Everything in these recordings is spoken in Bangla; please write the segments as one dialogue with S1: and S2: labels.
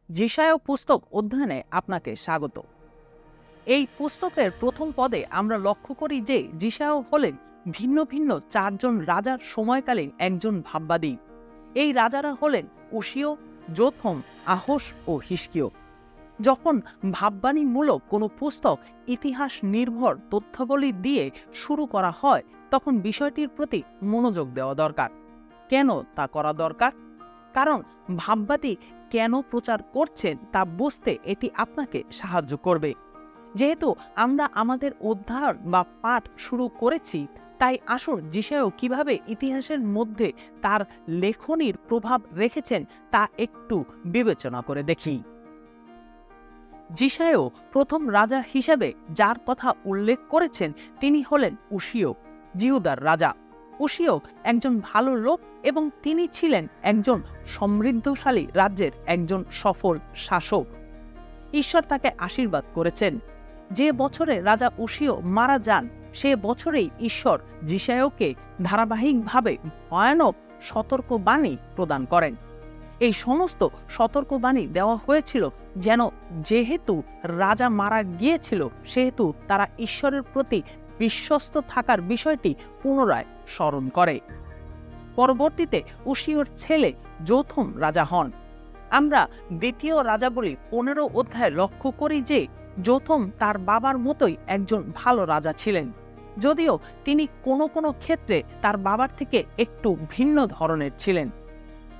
S1: যিশায় পুস্তক অধ্যয়নে আপনাকে স্বাগত। এই পুস্তকের প্রথম পদে আমরা লক্ষ্য করি যে যিশায় হলেন ভিন্ন ভিন্ন চারজন রাজার সময়কালীন একজন ভাববাদী। এই রাজারা হলেন উশিয়, যোথম, আহস ও হিজকিয়। যখন ভাববাণীমূলক কোনো পুস্তক ইতিহাস নির্ভর তথ্যাবলী দিয়ে শুরু করা হয়, তখন বিষয়টির প্রতি মনোযোগ দেওয়া দরকার। কেন তা করা দরকার? কারণ ভাববাদী কেন প্রচার করছেন তা বুঝতে এটি আপনাকে সাহায্য করবে। যেহেতু আমরা আমাদের অধ্যয়ন বা পাঠ শুরু করেছি, তাই আসুন যিশায় কিভাবে ইতিহাসের মধ্যে তার লেখনীর প্রভাব রেখেছেন তা একটু বিবেচনা করে দেখি। যিশায় প্রথম রাজা হিসেবে যার কথা উল্লেখ করেছেন তিনি হলেন উশিয়, জিহুদার রাজা। উশিয় একজন ভালো লোক এবং তিনি ছিলেন একজন সমৃদ্ধশালী রাজ্যের একজন সফল শাসক। ঈশ্বর তাকে আশীর্বাদ করেছেন। যে বছরে রাজা উশিয় মারা যান, সে বছরেই ঈশ্বর যিশায়কে ধারাবাহিকভাবে ভয়ানক সতর্কবাণী প্রদান করেন। এই সমস্ত সতর্কবাণী দেওয়া হয়েছিল যেহেতু রাজা মারা গিয়েছিল, সেহেতু তারা ঈশ্বরের প্রতি বিশ্বস্ত থাকার বিষয়টি পুনরায় স্মরণ করে। পরবর্তীতে উশিয়র ছেলে যোথম রাজা হন। আমরা দ্বিতীয় রাজাবলী 15 অধ্যায়ে লক্ষ্য করি যে যোথম তার বাবার মতোই একজন ভালো রাজা ছিলেন, যদিও তিনি কোনো কোনো ক্ষেত্রে তার বাবার থেকে একটু ভিন্ন ধরনের ছিলেন।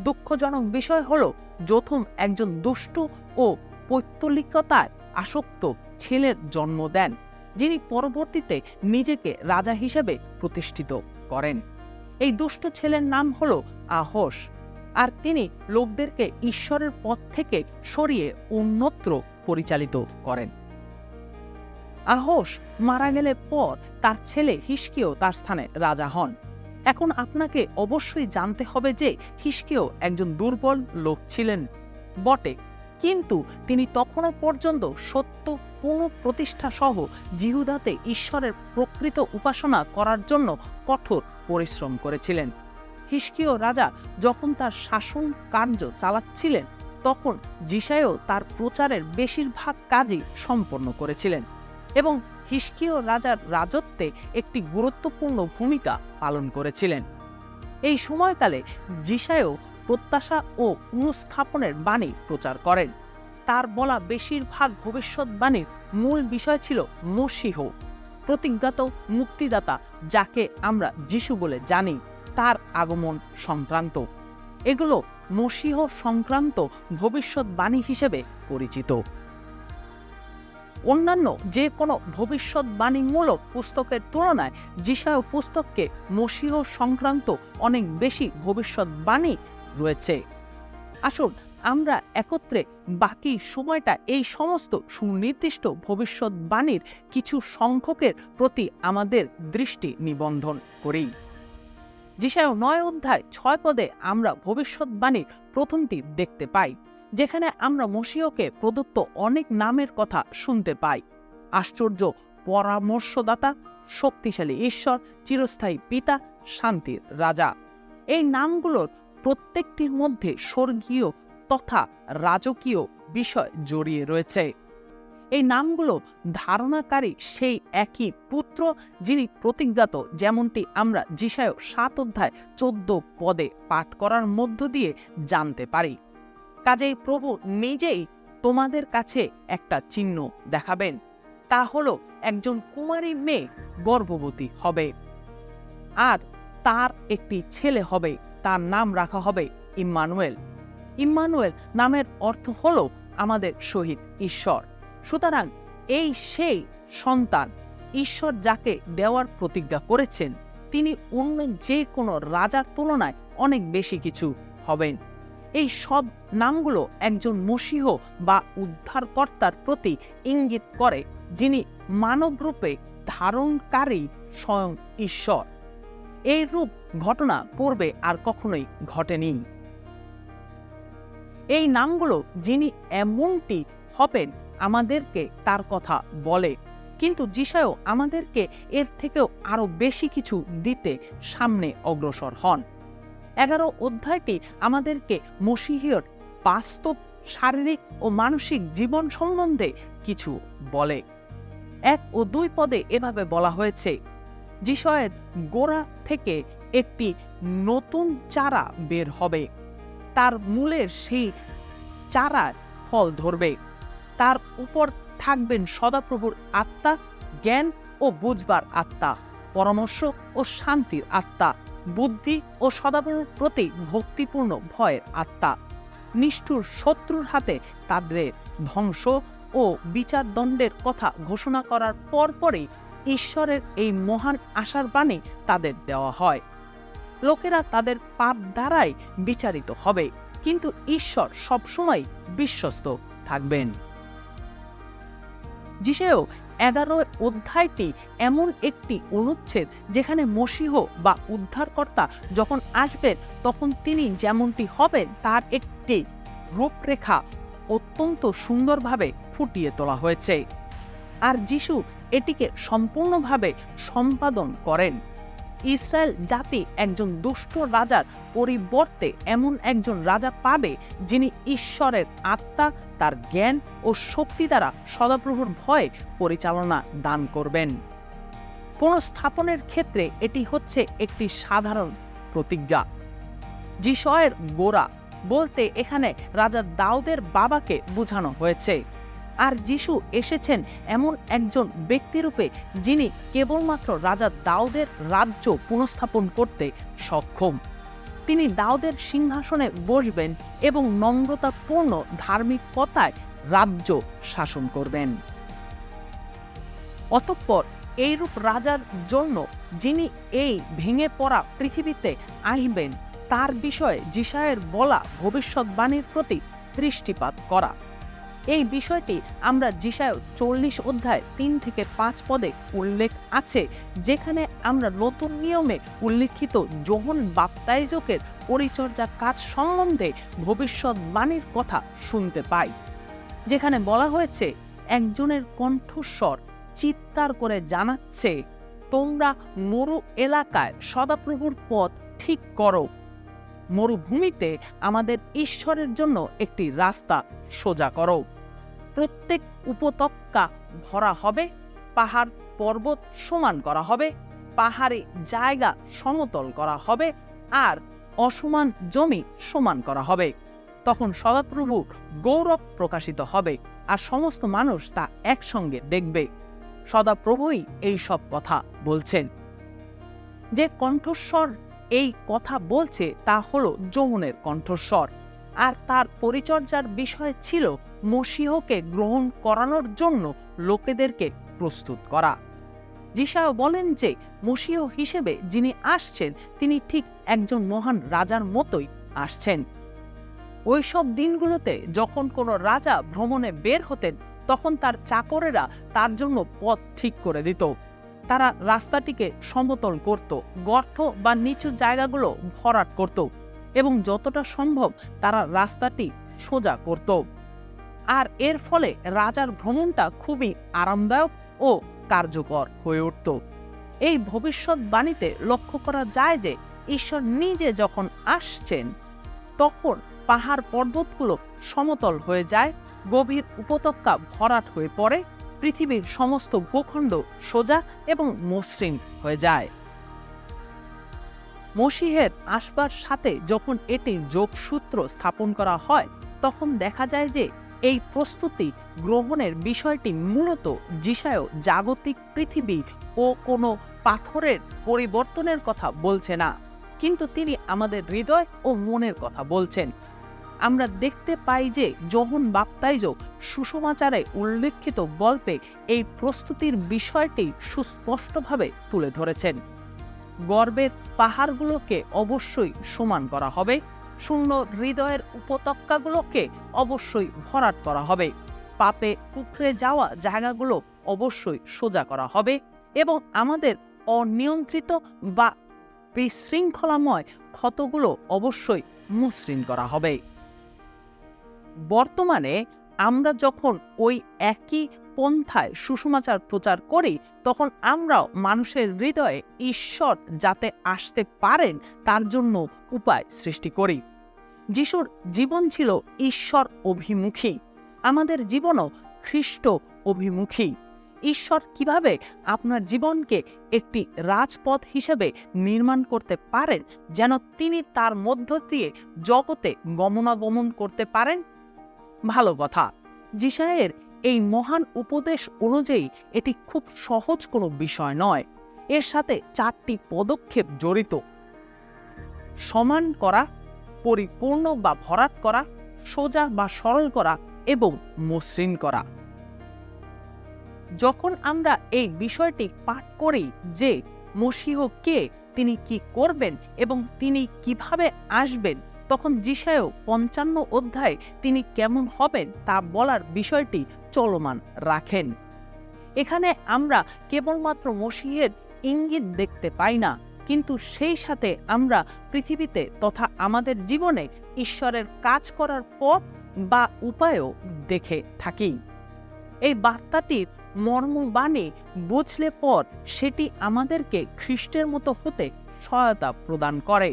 S1: দুঃখজনক বিষয় হল, যোথম একজন দুষ্টু ও পৈত্তলিকতায় আসক্ত ছেলের জন্ম দেন, যিনি পরবর্তীতে নিজেকে রাজা হিসেবে প্রতিষ্ঠিত করেন। এই দুষ্ট ছেলের নাম হল আহস, আর তিনি লোকদেরকে ঈশ্বরের পথ থেকে সরিয়ে অন্যত্র পরিচালিত করেন। আহস মারা গেলে পর তার ছেলে হিজকিয় তার স্থানে রাজা হন। এখন আপনাকে অবশ্যই জানতে হবে যে হিজকিয় একজন দুর্বল লোক ছিলেন বটে, কিন্তু তিনি তখনও পর্যন্ত সত্য পুনঃপ্রতিষ্ঠা সহ জিহুদাতে ঈশ্বরের প্রকৃত উপাসনা করার জন্য কঠোর পরিশ্রম করেছিলেন। হিজকিয় রাজা যখন তার শাসন কার্য চালাচ্ছিলেন, তখন যিশায় তার প্রচারের বেশিরভাগ কাজই সম্পন্ন করেছিলেন এবং হিজকিয় রাজার রাজত্বে একটি গুরুত্বপূর্ণ ভূমিকা পালন করেছিলেন। এই সময়কালে যিশায় প্রত্যাশা ও পুনঃস্থাপনের বাণী প্রচার করেন। তার বলা বেশিরভাগ ভবিষ্যৎবাণীর মূল বিষয় ছিল মশীহ, প্রতিজ্ঞাত মুক্তিদাতা, যাকে আমরা যিশু বলে জানি, তার আগমন সংক্রান্ত। এগুলো মশীহ সংক্রান্ত ভবিষ্যৎবাণী হিসেবে পরিচিত। অন্যান্য যে কোনো ভবিষ্যৎবাণীমূলক পুস্তকের তুলনায় যিশায় পুস্তককে মশীহ সংক্রান্ত অনেক বেশি ভবিষ্যৎবাণী রয়েছে। আসুন আমরা একত্রে বাকি সময়টা এই সমস্ত সুনির্দিষ্ট ভবিষ্যৎবাণীর কিছু সংখ্যকের প্রতি আমাদের দৃষ্টি নিবন্ধন করি। যিশায় 9 অধ্যায় 6 পদে আমরা ভবিষ্যৎবাণীর প্রথমটি দেখতে পাই, যেখানে আমরা মশীহকে প্রদত্ত অনেক নামের কথা শুনতে পাই। আশ্চর্য পরামর্শদাতা, শক্তিশালী ঈশ্বর, চিরস্থায়ী পিতা, শান্তির রাজা। এই নামগুলোর প্রত্যেকটির মধ্যে স্বর্গীয় তথা রাজকীয় বিষয় জড়িয়ে রয়েছে। এই নামগুলো ধারণাকারী সেই একই পুত্র যিনি প্রতিজ্ঞাত, যেমনটি আমরা যিশায় 7 অধ্যায় 14 পদে পাঠ করার মধ্য দিয়ে জানতে পারি। কাজেই প্রভু নিজেই তোমাদের কাছে একটা চিহ্ন দেখাবেন, তা হলো একজন কুমারী মেয়ে গর্ভবতী হবে, আর তার একটি ছেলে হবে, তার নাম রাখা হবে ইম্মানুয়েল। ইম্মানুয়েল নামের অর্থ হলো আমাদের সহিত ঈশ্বর। সুতরাং এই সেই সন্তান, ঈশ্বর যাকে দেওয়ার প্রতিজ্ঞা করেছেন। তিনি অন্য যে কোনো রাজার তুলনায় অনেক বেশি কিছু হবেন। এই সব নামগুলো একজন মশীহ বা উদ্ধারকর্তার প্রতি ইঙ্গিত করে, যিনি মানবরূপে ধারণকারী স্বয়ং ঈশ্বর। এই রূপ ঘটনা পূর্বে আর কখনোই ঘটেনি। এই নামগুলো যিনি এমনটি হবেন আমাদেরকে তার কথা বলে, কিন্তু যিশায় আমাদেরকে এর থেকেও আরো বেশি কিছু দিতে সামনে অগ্রসর হন। 11 অধ্যায়টি আমাদেরকে মশীহের বাস্তব শারীরিক ও মানসিক জীবন সম্বন্ধে কিছু বলে। 1 ও 2 পদে এভাবে বলা হয়েছে, যিশয়ের গোড়া থেকে একটি নতুন চারা বের হবে, তার মূলের সেই চারার ফল ধরবে, তার উপর থাকবেন সদাপ্রভুর আত্মা, জ্ঞান ও বুঝবার আত্মা, পরামর্শ ও শান্তির আত্মা, বুদ্ধি ও সদাপ্রভুর প্রতি ভক্তিপূর্ণ ভয়ের আত্মা। নিষ্ঠুর শত্রুর হাতে তাদের ধ্বংস ও বিচারদণ্ডের কথা ঘোষণা করার পরপরই ঈশ্বরের এই মহান আশার বাণী তাদের দেওয়া হয়। লোকেরা তাদের পাপ দ্বারাই বিচারিত হবে, কিন্তু ঈশ্বর সবসময় বিশ্বস্ত থাকবেন। যিশায় 11 অধ্যায়টি এমন একটি অনুচ্ছেদ যেখানে মসীহ বা উদ্ধারকর্তা যখন আসবেন তখন তিনি যেমনটি হবেন তার একটি রূপরেখা অত্যন্ত সুন্দরভাবে ফুটিয়ে তোলা হয়েছে। আর যিশু এটিকে সম্পূর্ণভাবে সম্পাদন করেন। ইসরায়েল জাতি একজন দুষ্ট রাজার পরিবর্তে এমন একজন রাজা পাবে যিনি ঈশ্বরের আত্মা, তার জ্ঞান ও শক্তি দ্বারা সদাপ্রভুর ভয়ে পরিচালনা দান করবেন। পুনঃস্থাপনের ক্ষেত্রে এটি হচ্ছে একটি সাধারণ প্রতিজ্ঞা। যিশয়ের গোড়া বলতে এখানে রাজা দাউদের বাবাকে বোঝানো হয়েছে। আর যিশু এসেছেন এমন একজন ব্যক্তিরূপে যিনি কেবলমাত্র রাজা দাউদের রাজ্য পুনঃস্থাপন করতে সক্ষম। তিনি দাউদের সিংহাসনে বসবেন এবং নম্রতাপূর্ণ ধার্মিকতায় রাজ্য শাসন করবেন। অতঃপর এইরূপ রাজার জন্য যিনি এই ভেঙে পড়া পৃথিবীতে আসবেন তার বিষয়ে যিশায়ের বলা ভবিষ্যৎবাণীর প্রতি দৃষ্টিপাত করা। এই বিষয়টি আমরা যিশায় 40 অধ্যায় 3 থেকে 5 পদে উল্লেখ আছে, যেখানে আমরা নতুন নিয়মে উল্লিখিত যোহন বাপ্তাইজকের পরিচর্যা কাজ সম্বন্ধে ভবিষ্যৎবাণীর কথা শুনতে পাই, যেখানে বলা হয়েছে, একজনের কণ্ঠস্বর চিৎকার করে জানাচ্ছে, তোমরা মরু এলাকায় সদাপ্রভুর পথ ঠিক করো, মরুভূমিতে আমাদের ঈশ্বরের জন্য একটি রাস্তা সোজা করো। প্রত্যেক উপত্যকা ভরা হবে, পাহাড় পর্বত সমান করা হবে, পাহাড়ি জায়গা সমতল করা হবে, আর অসমান জমি সমান করা হবে। তখন সদাপ্রভু গৌরব প্রকাশিত হবে, আর সমস্ত মানুষ তা একসঙ্গে দেখবে। সদাপ্রভুই এই সব কথা বলছেন। যে কণ্ঠস্বর এই কথা বলছে তা হলো যোহনের কণ্ঠস্বর, আর তার পরিচর্যার বিষয় ছিল মসীহকে গ্রহণ করানোর জন্য লোকেদেরকে প্রস্তুত করা। যিশায় বলেন যে মসীহ হিসেবে যিনি আসছেন তিনি ঠিক একজন মহান রাজার মতোই আসছেন। ওইসব দিনগুলোতে যখন কোনো রাজা ভ্রমণে বের হতেন তখন তার চাকরেরা তার জন্য পথ ঠিক করে দিত। তারা রাস্তাটিকে সমতল করত, গর্ত বা নিচু জায়গাগুলো ভরাট করত এবং যতটা সম্ভব তারা রাস্তাটি সোজা করত। আর এর ফলে রাজার ভ্রমণটা খুবই আরামদায়ক ও কার্যকর হয়ে উঠত। এই ভবিষ্যৎবাণীতে লক্ষ্য করা যায় যে ঈশ্বর নিজে যখন আসছেন তখন পাহাড় পর্বতগুলো সমতল হয়ে যায়, গভীর উপত্যকা ভরাট হয়ে পড়ে, পৃথিবীর সমস্ত ভূখণ্ড সোজা এবং মসৃণ হয়ে যায়। মসীহের আসবার সাথে যখন এটির যোগসূত্র স্থাপন করা হয় তখন দেখা যায় যে এই প্রস্তুতি গ্রহণের বিষয়টি মূলত যিশায় জাগতিক পৃথিবী ও কোনো পাথরের পরিবর্তনের কথা বলছে না, কিন্তু তিনি আমাদের হৃদয় ও মনের কথা বলছেন। আমরা দেখতে পাই যে যোহন বাপ্তাইজক সুসমাচারে উল্লেখিত গল্পে এই প্রস্তুতির বিষয়টি সুস্পষ্টভাবে তুলে ধরেছেন। গর্বের পাহাড়গুলোকে অবশ্যই সমান করা হবে, শূন্য হৃদয়ের উপত্যকাগুলোকে অবশ্যই ভরাট করা হবে, পাপে কুঁকড়ে যাওয়া জায়গাগুলো অবশ্যই সোজা করা হবে এবং আমাদের অনিয়ন্ত্রিত বা বিশৃঙ্খলাময় ক্ষতগুলো অবশ্যই মসৃণ করা হবে। বর্তমানে আমরা যখন ওই একই পন্থায় সুসমাচার প্রচার করি তখন আমরাও মানুষের হৃদয়ে ঈশ্বর যাতে আসতে পারেন তার জন্য উপায় সৃষ্টি করি। যিশুর জীবন ছিল ঈশ্বর অভিমুখী, আমাদের জীবনও খ্রিস্ট অভিমুখী। ঈশ্বর কিভাবে আপনার জীবনকে একটি রাজপথ হিসেবে নির্মাণ করতে পারেন যেন তিনি তার মধ্য দিয়ে জগতে গমনাগমন করতে পারেন? ভালো কথা, যিশায়ের এই মহান উপদেশ অনুযায়ী এটি খুব সহজ কোনো বিষয় নয়। এর সাথে 4টি পদক্ষেপ জড়িত: সমান করা, পরিপূর্ণ বা ভরাট করা, সোজা বা সরল করা এবং মসৃণ করা। যখন আমরা এই বিষয়টি পাঠ করি যে মশীহ কে, তিনি কি করবেন এবং তিনি কিভাবে আসবেন, তখন যিশায় 55 অধ্যায়ে তিনি কেমন হবেন তা বলার বিষয়টি চলমান রাখেন। এখানে আমরা কেবলমাত্র মশীহের ইঙ্গিত দেখতে পাই না, কিন্তু সেই সাথে আমরা পৃথিবীতে তথা আমাদের জীবনে ঈশ্বরের কাজ করার পথ বা উপায়ও দেখে থাকি। এই বার্তাটির মর্মবাণী বুঝলে পর সেটি আমাদেরকে খ্রিস্টের মতো হতে সহায়তা প্রদান করে।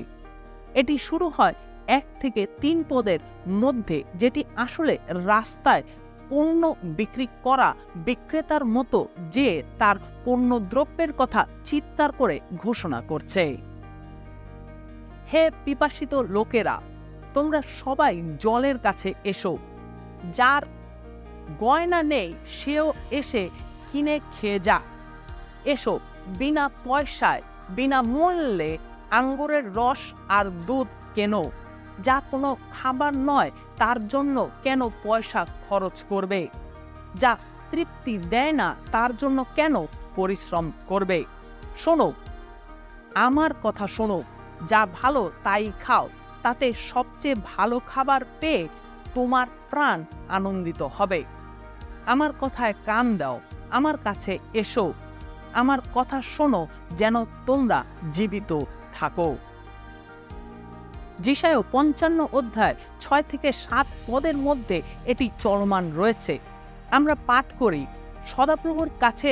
S1: এটি শুরু হয় 1 থেকে 3 পদের মধ্যে, যেটি আসলে রাস্তায় পণ্য বিক্রি করা বিক্রেতার মতো যে তার পণ্যদ্রব্যের কথা চিৎকার করে ঘোষণা করছে। হে পিপাসিত লোকেরা, তোমরা সবাই জলের কাছে এসো। যার গয়না নেই সেও এসে কিনে খেয়ে যা। এসো, বিনা পয়সায় বিনা মূল্যে আঙ্গুরের রস আর দুধ কেনো। যা কোনো খাবার নয় তার জন্য কেন পয়সা খরচ করবে? যা তৃপ্তি দেয় না তার জন্য কেন পরিশ্রম করবে? শোনো, আমার কথা শোনো, যা ভালো তাই খাও, তাতে সবচেয়ে ভালো খাবার পেয়ে তোমার প্রাণ আনন্দিত হবে। আমার কথায় কান দাও, আমার কাছে এসো, আমার কথা শোনো, যেন তোমরা জীবিত থাকো। যিশায় 55 অধ্যায় 6 থেকে 7 পদের মধ্যে এটি চলমান রয়েছে। আমরা পাঠ করি, সদাপ্রভুর কাছে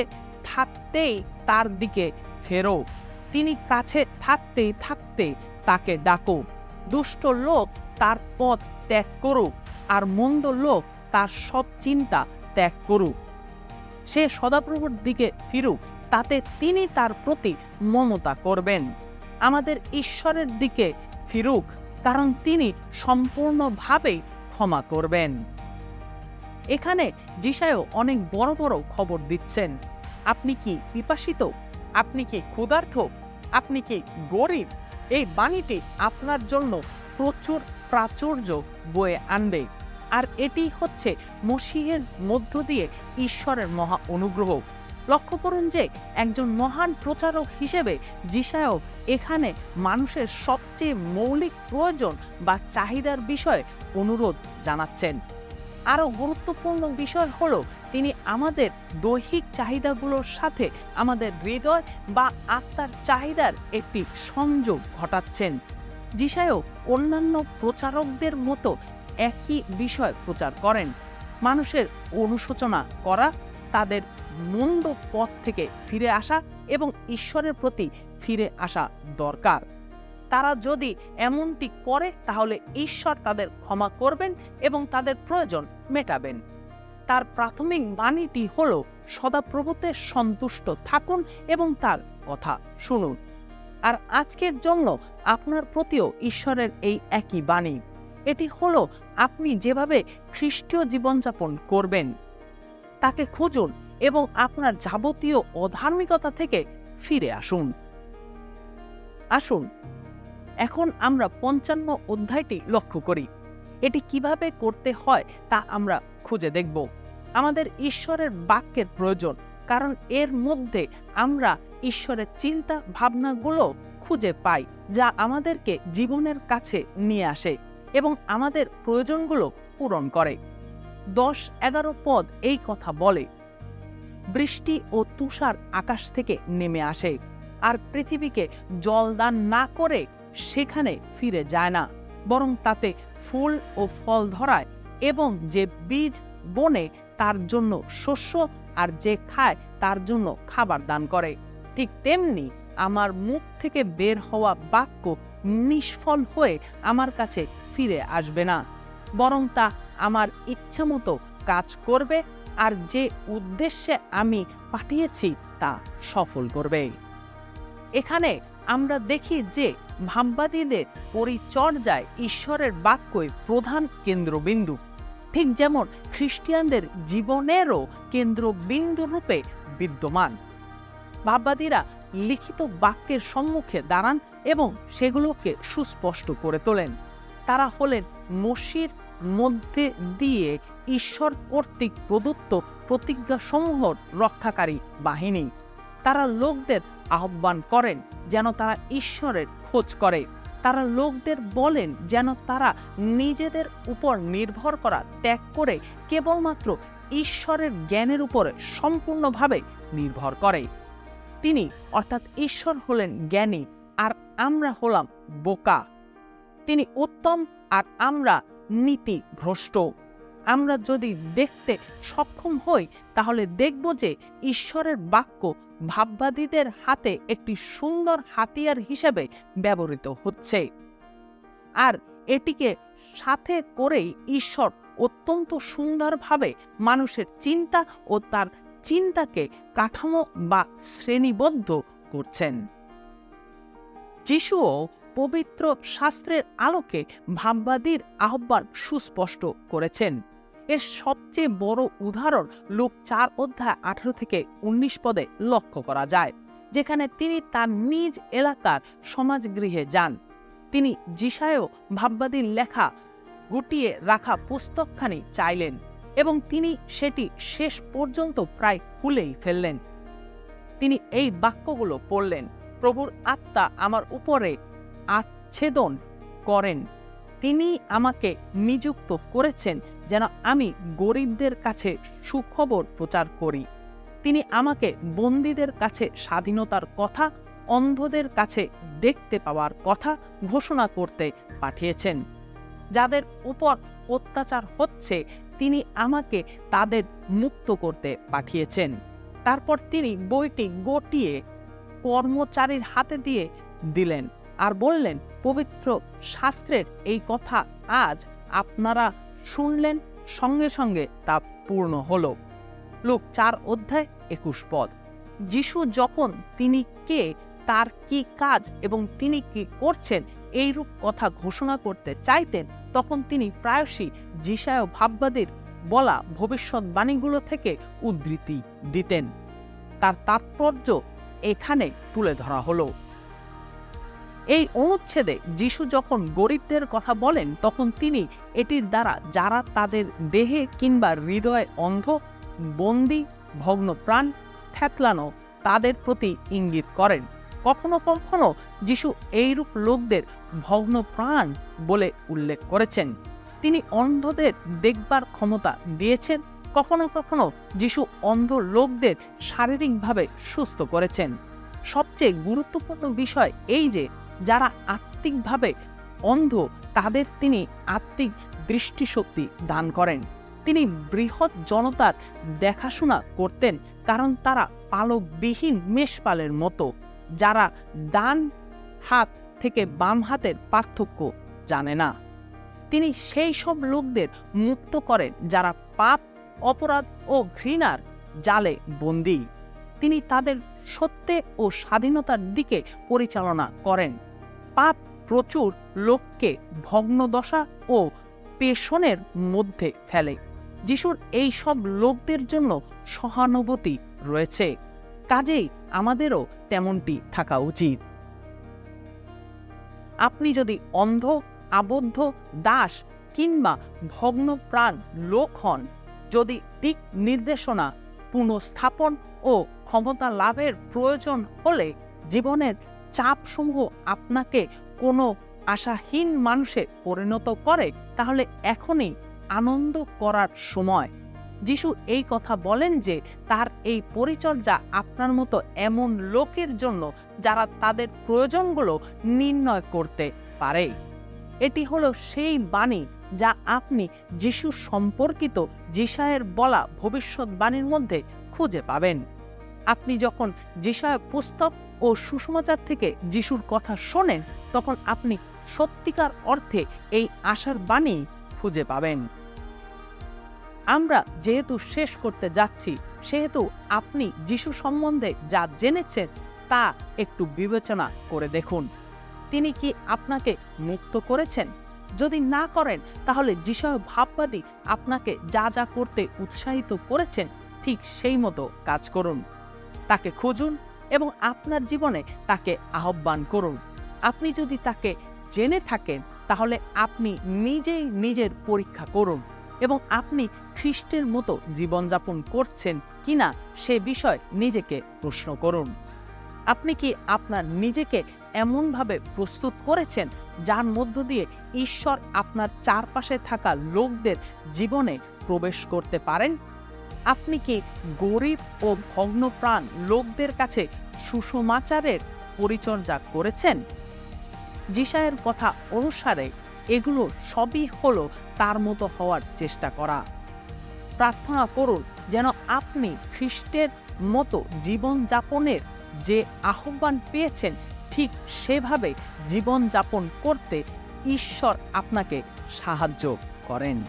S1: থাকতেই তার দিকে ফেরো, তিনি কাছে থাকতে থাকতে তাকে ডাকো। দুষ্ট লোক তার পথ ত্যাগ করুক, আর মন্দ লোক তার সব চিন্তা ত্যাগ করুক। সে সদাপ্রভুর দিকে ফিরুক, তাতে তিনি তার প্রতি মমতা করবেন। আমাদের ঈশ্বরের দিকে ফিরুক, কারণ তিনি সম্পূর্ণভাবে ক্ষমা করবেন। এখানে যিশায় অনেক বড় বড় খবর দিচ্ছেন। আপনি কি পিপাসিত? আপনি কি ক্ষুধার্ত? আপনি কি গরিব? এই বাণীটি আপনার জন্য প্রচুর প্রাচুর্য বয়ে আনবে। আর এটি হচ্ছে মসীহের মধ্য দিয়ে ঈশ্বরের মহা অনুগ্রহ। লক্ষ্য করুন যে একজন মহান প্রচারক হিসেবে যিশায় এখানে মানুষের সবচেয়ে মৌলিক প্রয়োজন বা চাহিদার বিষয়ে অনুরোধ জানাচ্ছেন। আরও গুরুত্বপূর্ণ বিষয় হলো তিনি আমাদের দৈহিক চাহিদাগুলোর সাথে আমাদের হৃদয় বা আত্মার চাহিদার একটি সংযোগ ঘটাচ্ছেন। যিশায় অন্যান্য প্রচারকদের মতো একই বিষয় প্রচার করেন, মানুষের অনুশোচনা করা, তাদের মন্দ পথ থেকে ফিরে আসা এবং ঈশ্বরের প্রতি ফিরে আসা দরকার। তারা যদি এমনটি করে তাহলে ঈশ্বর তাদের ক্ষমা করবেন এবং তাদের প্রয়োজন মেটাবেন। তার প্রাথমিক বাণীটি হল সদাপ্রভুতে সন্তুষ্ট থাকুন এবং তার কথা শুনুন। আর আজকের জন্য আপনার প্রতিও ঈশ্বরের এই একই বাণী। এটি হলো আপনি যেভাবে খ্রিস্টীয় জীবনযাপন করবেন তাকে খুঁজুন এবং আপনার যাবতীয় অধার্মিকতা থেকে ফিরে আসুন। আসুন এখন আমরা 55 অধ্যায়টি লক্ষ্য করি। এটি কিভাবে করতে হয় তা আমরা খুঁজে দেখব। আমাদের ঈশ্বরের বাক্যের প্রয়োজন, কারণ এর মধ্যে আমরা ঈশ্বরের চিন্তা ভাবনাগুলো খুঁজে পাই, যা আমাদেরকে জীবনের কাছে নিয়ে আসে এবং আমাদের প্রয়োজনগুলো পূরণ করে। 10-11 পদ এই কথা বলে, বৃষ্টি ও তুষার আকাশ থেকে নেমে আসে, আর পৃথিবীকে জলদান না করে সেখানে ফিরে যায় না, বরং তাতে ফুল ও ফল ধরায়, এবং যে বীজ বনে তার জন্য শস্য, আর যে খায় তার জন্য খাবার দান করে। ঠিক তেমনি আমার মুখ থেকে বের হওয়া বাক্য নিষ্ফল হয়ে আমার কাছে ফিরে আসবে না, বরং তা আমার ইচ্ছামতো কাজ করবে আর যে উদ্দেশ্যে আমি পাঠিয়েছি তা সফল করবে। এখানে আমরা দেখি যে ভাববাদীদের পরিচর্যায় ঈশ্বরের বাক্যই প্রধান কেন্দ্রবিন্দু, ঠিক যেমন খ্রিস্টানদের জীবনেরও কেন্দ্রবিন্দু রূপে বিদ্যমান। ভাববাদীরা লিখিত বাক্যের সম্মুখে দাঁড়ান এবং সেগুলোকে সুস্পষ্ট করে তোলেন। তারা হলেন মসির মধ্যে দিয়ে ঈশ্বর কর্তৃক প্রদত্ত প্রতিজ্ঞাসমূহর রক্ষাকারী বাহিনী। তারা লোকদের আহ্বান করেন যেন তারা ঈশ্বরের খোঁজ করে। তারা লোকদের বলেন যেন তারা নিজেদের উপর নির্ভর করা ত্যাগ করে কেবলমাত্র ঈশ্বরের জ্ঞানের উপরে সম্পূর্ণভাবে নির্ভর করে। তিনি অর্থাৎ ঈশ্বর হলেন জ্ঞানী আর আমরা হলাম বোকা। তিনি উত্তম আর আমরা নীতিভ্রষ্ট। আমরা যদি দেখতে সক্ষম হই তাহলে দেখব যে ঈশ্বরের বাক্য ভাববাদীদের হাতে একটি সুন্দর হাতিয়ার হিসেবে ব্যবহৃত হচ্ছে, আর এটিকে সাথে করেই ঈশ্বর অত্যন্ত সুন্দরভাবে মানুষের চিন্তা ও তার চিন্তাকে কাঠামো বা শ্রেণীবদ্ধ করছেন। যিশুও পবিত্র শাস্ত্রের আলোকে ভাববাদীর আহ্বান সুস্পষ্ট করেছেন। এর সবচেয়ে বড় উদাহরণ লূক 4:18-19 পদে লক্ষ্য করা যায়, যেখানে তিনি তার নিজ এলাকার সমাজগৃহে যান। তিনি যিশায় ভাববাদীর লেখা গুটিয়ে রাখা পুস্তকখানি চাইলেন এবং তিনি সেটি শেষ পর্যন্ত প্রায় খুলেই ফেললেন। তিনি এই বাক্যগুলো পড়লেন, প্রভুর আত্মা আমার উপরে আচ্ছেদন করেন, তিনি আমাকে নিযুক্ত করেছেন যেন আমি গরিবদের কাছে সুখবর প্রচার করি। তিনি আমাকে বন্দীদের কাছে স্বাধীনতার কথা, অন্ধদের কাছে দেখতে পাওয়ার কথা ঘোষণা করতে পাঠিয়েছেন। যাদের উপর অত্যাচার হচ্ছে তিনি আমাকে তাদের মুক্ত করতে পাঠিয়েছেন। তারপর তিনি বইটি গটিয়ে কর্মচারীর হাতে দিয়ে দিলেন আর বললেন, পবিত্র শাস্ত্রের এই কথা আজ আপনারা শুনলেন, সঙ্গে সঙ্গে তা পূর্ণ হল। লূক 4:21 পদ। যিশু যখন তিনি কে, তার কি কাজ এবং তিনি কি করছেন এইরূপ কথা ঘোষণা করতে চাইতেন, তখন তিনি প্রায়শই যিশায় ভাববাদীর বলা ভবিষ্যৎবাণীগুলো থেকে উদ্ধৃতি দিতেন। তার তাৎপর্য এখানে তুলে ধরা হলো। এই অনুচ্ছেদে যিশু যখন গরিবদের কথা বলেন তখন তিনি এটির দ্বারা যারা তাদের দেহে কিংবা হৃদয়ে অন্ধ, বন্দী, ভগ্নপ্রাণ, থ্যাতলানো তাদের প্রতি ইঙ্গিত করেন। কখনো কখনো যিশু এইরূপ লোকদের ভগ্নপ্রাণ বলে উল্লেখ করেছেন। তিনি অন্ধদের দেখবার ক্ষমতা দিয়েছেন। কখনো কখনো যিশু অন্ধ লোকদের শারীরিকভাবে সুস্থ করেছেন। সবচেয়ে গুরুত্বপূর্ণ বিষয় এই যে যারা আত্মিকভাবে অন্ধ তাদের তিনি আত্মিক দৃষ্টিশক্তি দান করেন। তিনি বৃহৎ জনতার দেখাশোনা করতেন, কারণ তারা পালকবিহীন মেষপালের মতো, যারা ডান হাত থেকে বাম হাতের পার্থক্য জানে না। তিনি সেই সব লোকদের মুক্ত করেন যারা পাপ, অপরাধ ও ঘৃণার জালে বন্দী। তিনি তাদের সত্যে ও স্বাধীনতার দিকে পরিচালনা করেন। পাপ প্রচুর লোককে ভগ্নদশা ও পেষণের মধ্যে ফেলে। যিশুর এই সব লোকদের জন্য সহানুভূতি রয়েছে, কাজেই আমাদেরও তেমনটি থাকা উচিত। আপনি যদি অন্ধ, আবদ্ধ, দাস কিংবা ভগ্নপ্রাণ লোক হন, যদি দিক নির্দেশনা, পুনঃস্থাপন ও ক্ষমতা লাভের প্রয়োজন হলে জীবনের চাপসমূহ আপনাকে কোনো আশাহীন মানুষে পরিণত করে, তাহলে এখনই আনন্দ করার সময়। যিশু এই কথা বলেন যে তার এই পরিচর্যা আপনার মতো এমন লোকের জন্য যারা তাদের প্রয়োজনগুলো নির্ণয় করতে পারে। এটি হলো সেই বাণী যা আপনি যিশু সম্পর্কিত যিশায়ের বলা ভবিষ্যৎবাণীর মধ্যে খুঁজে পাবেন। আপনি যখন যিশায় পুস্তক ও সুসমাচার থেকে যিশুর কথা শোনেন, তখন আপনি সত্যিকার অর্থে এই আশার বাণী খুঁজে পাবেন। আমরা যেহেতু শেষ করতে যাচ্ছি, সেহেতু আপনি যিশু সম্বন্ধে যা জেনেছেন তা একটু বিবেচনা করে দেখুন। তিনি কি আপনাকে মুক্ত করেছেন? যদি না করেন, তাহলে যিশয় ভাববাদী আপনাকে যা যা করতে উৎসাহিত করেছেন ঠিক সেই মতো কাজ করুন। তাকে খুঁজুন এবং আপনার জীবনে তাকে আহ্বান করুন। আপনি যদি তাকে জেনে থাকেন, তাহলে আপনি নিজেই নিজের পরীক্ষা করুন এবং আপনি খ্রিস্টের মতো জীবনযাপন করছেন কিনা সে বিষয়ে নিজেকে প্রশ্ন করুন। আপনি কি আপনার নিজেকে এমনভাবে প্রস্তুত করেছেন যার মধ্য দিয়ে ঈশ্বর আপনার চারপাশে থাকা লোকদের জীবনে প্রবেশ করতে পারেন? আপনি কি গরিব ও ভগ্নপ্রাণ লোকদের কাছে সুসমাচারের পরিচর্যা করেছেন? যিশায়ের কথা অনুসারে এগুলো সবই হলো তার মতো হওয়ার চেষ্টা করা। প্রার্থনা করুন যেন আপনি খ্রিস্টের মতো জীবনযাপনের যে আহ্বান পেয়েছেন ঠিক সেভাবে জীবনযাপন করতে ঈশ্বর আপনাকে সাহায্য করেন।